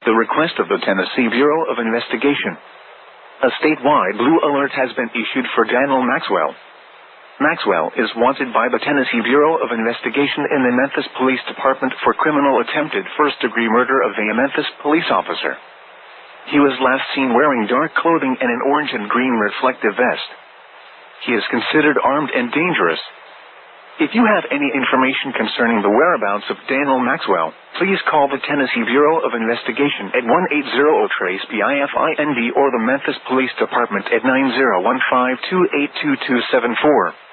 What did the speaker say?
The request of the Tennessee Bureau of Investigation. A statewide blue alert has been issued for Daniel Maxwell. Maxwell is wanted by the Tennessee Bureau of Investigation in the Memphis Police Department for criminal attempted first-degree murder of a Memphis police officer. He was last seen wearing dark clothing and an orange and green reflective vest. He is considered armed and dangerous. If you have any information concerning the whereabouts of Daniel Maxwell, please call the Tennessee Bureau of Investigation at 1-800-TRACE-PIFIND or the Memphis Police Department at 9015-282-2274.